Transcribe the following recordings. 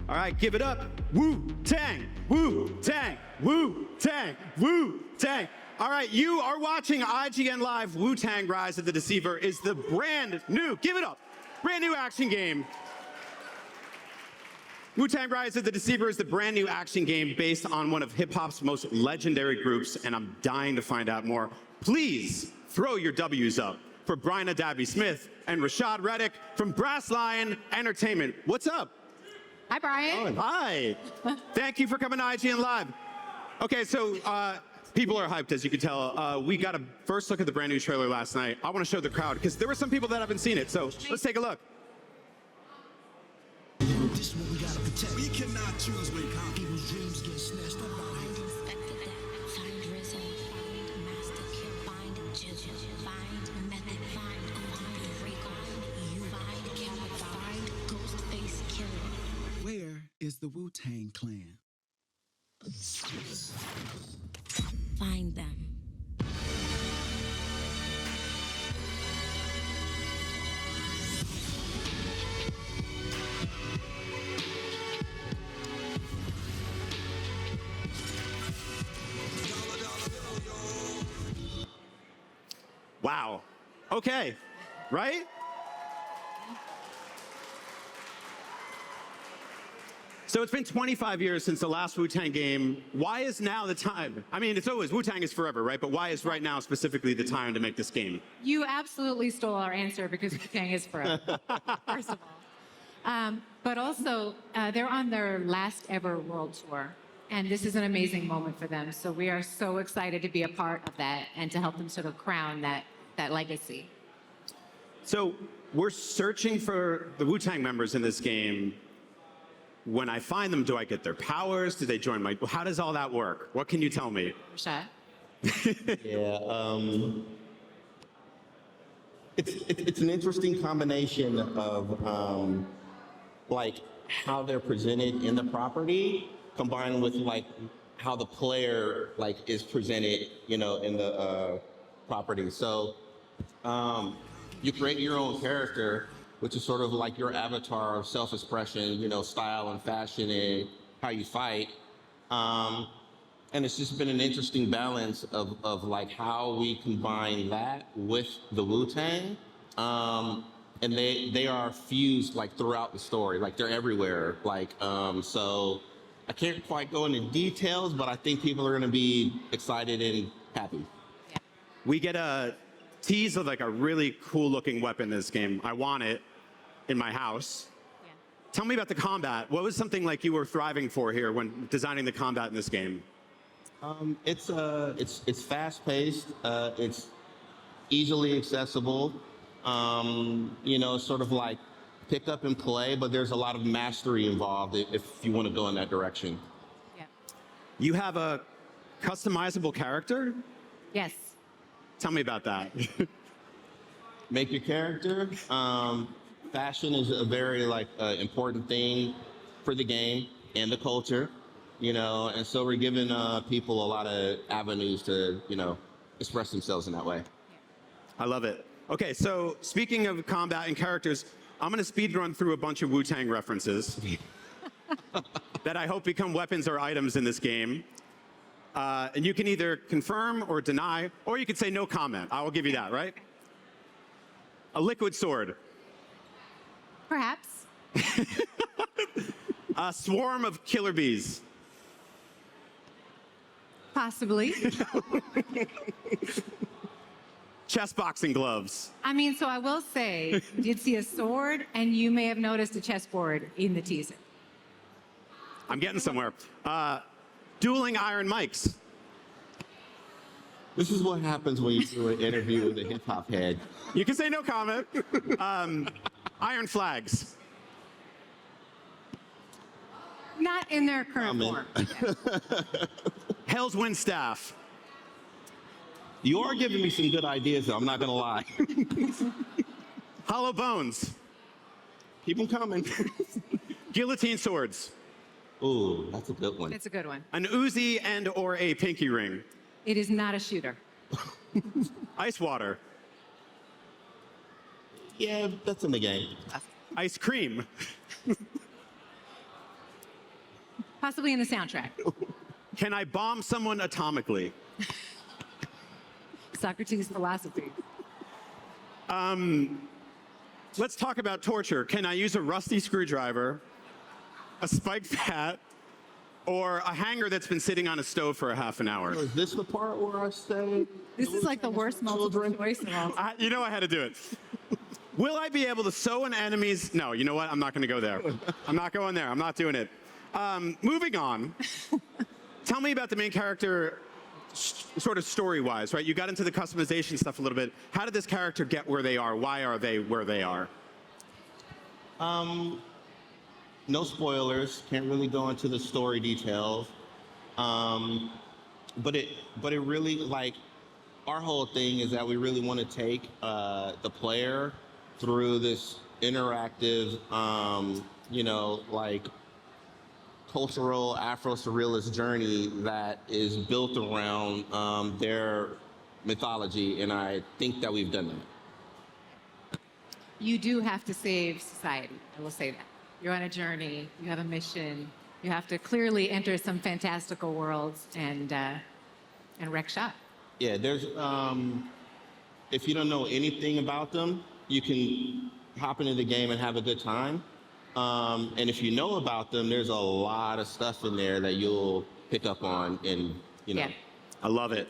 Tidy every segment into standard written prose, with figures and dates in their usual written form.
All right, give it up. Wu-Tang, Wu-Tang, Wu-Tang, Wu-Tang. All right, you are watching IGN Live. Wu-Tang Rise of the Deceiver is the brand new, give it up, brand new action game. Wu-Tang Rise of the Deceiver is the brand new action game based on one of hip-hop's most legendary groups, and I'm dying to find out more. Please throw your W's up for Brian O.D.B. Smith and Rashad Reddick from Brass Lion Entertainment. What's up? Hi, Brian. Hi. Thank you for coming to IGN Live. Okay, so people are hyped, as you can tell. We got a first look at the brand new trailer last night. I want to show the crowd, because there were some people that haven't seen it, so let's take a look. This is what we gotta protect. We cannot choose when people's dreams get snatched up by Find Inspector Deck, find Rizzo, find Master Kill, find Jill, find Method, find Rico, you find Captain, find Ghostface Killer. Where is the Wu-Tang Clan? Find them. Wow. Okay. Right? So it's been 25 years since the last Wu-Tang game. Why is now the time? I mean, it's always Wu-Tang is forever, right? But why is right now specifically the time to make this game? You absolutely stole our answer because Wu-Tang is forever, first of all. But also, they're on their last ever world tour. And this is an amazing moment for them. So we are so excited to be a part of that and to help them sort of crown that legacy. So we're searching for the Wu-Tang members in this game. When I find them, do I get their powers? Do they join my... How does all that work? What can you tell me? Rashad? Yeah, it's an interesting combination of like how they're presented in the property, combined with like how the player like is presented, you know, in the property. So you create your own character, which is sort of like your avatar of self-expression, you know, style and fashion and how you fight. And it's just been an interesting balance of like how we combine that with the Wu-Tang. And they are fused like throughout the story, like they're everywhere. Like, so I can't quite go into details, but I think people are gonna be excited and happy. Yeah. We get a tease of like a really cool looking weapon in this game. I want it in my house. Yeah. Tell me about the combat. What was something like you were thriving for here when designing the combat in this game? It's fast paced. It's easily accessible. You know, sort of like pick up and play, but there's a lot of mastery involved if you want to go in that direction. Yeah. You have a customizable character? Yes. Tell me about that. Make your character. Fashion is a very like important thing for the game and the culture, you know, and so we're giving people a lot of avenues to, you know, express themselves in that way. I love it. Okay, so speaking of combat and characters, I'm going to speed run through a bunch of Wu-Tang references that I hope become weapons or items in this game. And you can either confirm or deny, or you could say no comment. I will give you that, right? A liquid sword. Perhaps. A swarm of killer bees. Possibly. Chest boxing gloves. I mean, so I will say, you did see a sword, and you may have noticed a chessboard in the teaser. I'm getting somewhere. Dueling iron mics. This is what happens when you do an interview with a hip hop head. You can say no comment. Iron flags. Not in their current Comment. form. Hell's Wind staff. You are giving me some good ideas, though, I'm not gonna lie. Hollow bones. Keep them coming. Guillotine swords. Ooh, that's a good one. It's a good one. An Uzi and or a pinky ring. It is not a shooter. Ice water. Yeah, that's in the game. Ice cream. Possibly in the soundtrack. Can I bomb someone atomically? Socrates' philosophy. Let's talk about torture. Can I use a rusty screwdriver, a spiked bat, or a hanger that's been sitting on a stove for a half an hour? Is this the part where I say? This is like the worst multiple choice of all. You know I had to do it. Will I be able to sew an enemy's... No, you know what? I'm not going to go there. I'm not going there. I'm not doing it. Moving on. Tell me about the main character sort of story-wise, right? You got into the customization stuff a little bit. How did this character get where they are? Why are they where they are? No spoilers. Can't really go into the story details. But it really, like, our whole thing is that we really want to take the player through this interactive, like, cultural Afro-surrealist journey that is built around their mythology, and I think that we've done that. You do have to save society. I will say that. You're on a journey. You have a mission. You have to clearly enter some fantastical worlds and wreck shop. Yeah, there's, if you don't know anything about them, you can hop into the game and have a good time. And if you know about them, there's a lot of stuff in there that you'll pick up on and, Yeah. I love it.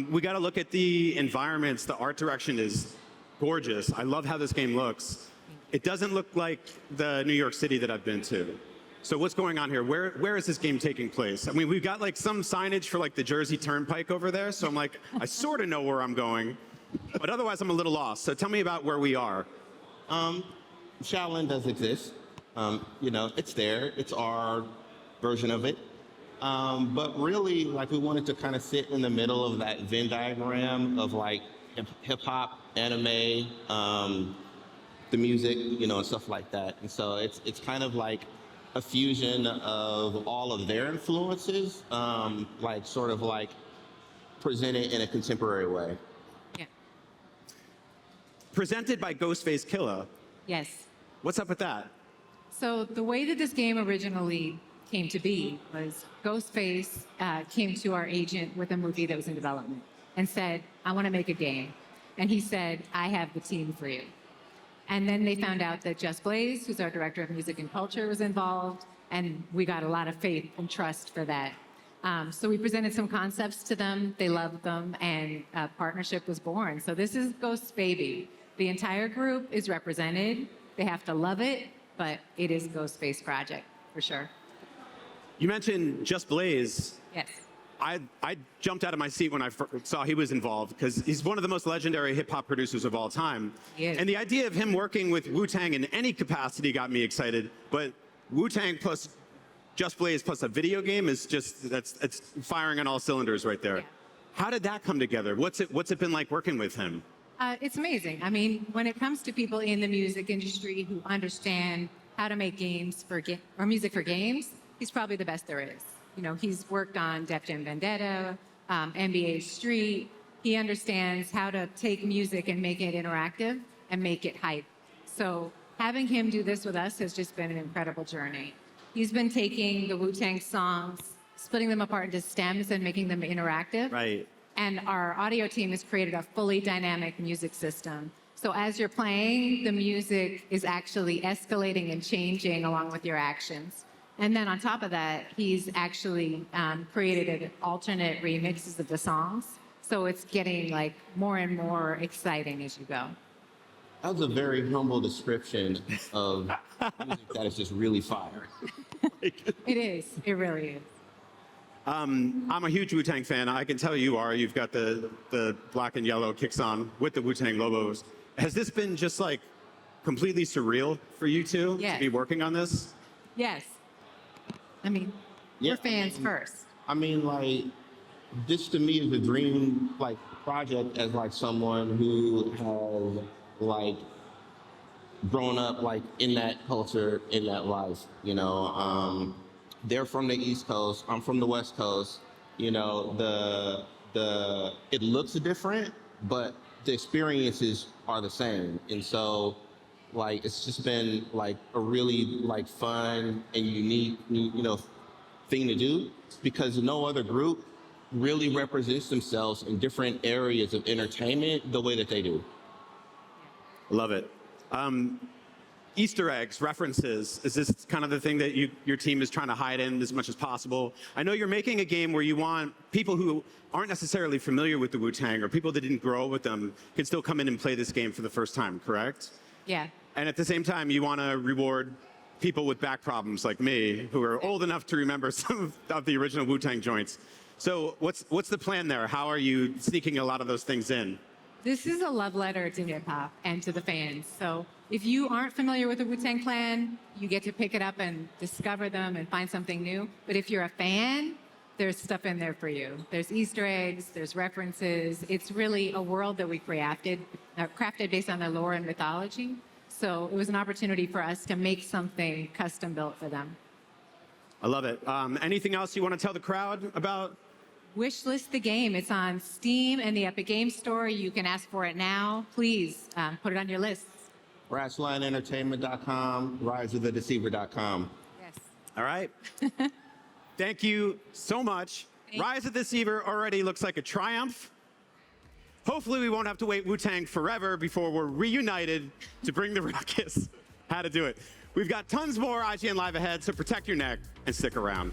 We got to look at the environments. The art direction is gorgeous. I love how this game looks. It doesn't look like the New York City that I've been to. So what's going on here? Where is this game taking place? I mean, we've got like some signage for like the Jersey Turnpike over there. So I'm like, I sort of know where I'm going, but otherwise I'm a little lost. So tell me about where we are. Shaolin does exist. It's there. It's our version of it. But really, like, we wanted to kind of sit in the middle of that Venn diagram of like hip hop, anime, the music, and stuff like that. And so it's kind of like a fusion of all of their influences, like sort of like presented in a contemporary way. Yeah. Presented by Ghostface Killah. Yes. What's up with that? So the way that this game originally came to be was Ghostface came to our agent with a movie that was in development and said, I want to make a game. And he said, I have the team for you. And then they found out that Just Blaze, who's our director of music and culture, was involved. And we got a lot of faith and trust for that. So we presented some concepts to them. They loved them. And a partnership was born. So this is Ghost's baby. The entire group is represented. They have to love it. But it is Ghostface project, for sure. You mentioned Just Blaze. Yes. I jumped out of my seat when I saw he was involved because he's one of the most legendary hip hop producers of all time. He is. And the idea of him working with Wu-Tang in any capacity got me excited. But Wu-Tang plus Just Blaze plus a video game is just, it's firing on all cylinders right there. Yeah. How did that come together? What's it been like working with him? It's amazing. I mean, when it comes to people in the music industry who understand how to make games or music for games, he's probably the best there is. He's worked on Def Jam Vendetta, NBA Street. He understands how to take music and make it interactive and make it hype. So having him do this with us has just been an incredible journey. He's been taking the Wu-Tang songs, splitting them apart into stems and making them interactive. Right. And our audio team has created a fully dynamic music system. So as you're playing, the music is actually escalating and changing along with your actions. And then on top of that, he's actually created alternate remixes of the songs. So it's getting like more and more exciting as you go. That was a very humble description of music that is just really fire. It is. It really is. I'm a huge Wu-Tang fan. I can tell you are. You've got the black and yellow kicks on with the Wu-Tang logos. Has this been just like completely surreal for you two Yes. to be working on this? Yes. I mean, we're fans first. I mean, like, this to me is a dream, like, project as, like, someone who has, like, grown up, like, in that culture, in that life, They're from the East Coast. I'm from the West Coast. It looks different, but the experiences are the same. And so, like, it's just been like a really like fun and unique, thing to do because no other group really represents themselves in different areas of entertainment the way that they do. Love it. Easter eggs, references, is this kind of the thing that your team is trying to hide in as much as possible? I know you're making a game where you want people who aren't necessarily familiar with the Wu-Tang or people that didn't grow up with them can still come in and play this game for the first time, correct? Yeah. And at the same time, you want to reward people with back problems like me who are old enough to remember some of the original Wu-Tang joints. So what's the plan there? How are you sneaking a lot of those things in? This is a love letter to hip hop and to the fans. So if you aren't familiar with the Wu-Tang Clan, you get to pick it up and discover them and find something new. But if you're a fan, there's stuff in there for you. There's Easter eggs, there's references. It's really a world that we crafted based on their lore and mythology. So it was an opportunity for us to make something custom built for them. I love it. Anything else you want to tell the crowd about? Wishlist the game. It's on Steam and the Epic Games Store. You can ask for it now. Please put it on your list. RashlineEntertainment.com, RiseOfTheDeceiver.com. Yes. All right. Thank you so much. Rise of the Deceiver already looks like a triumph. Hopefully we won't have to wait Wu-Tang forever before we're reunited to bring the ruckus. How to do it. We've got tons more IGN Live ahead, so protect your neck and stick around.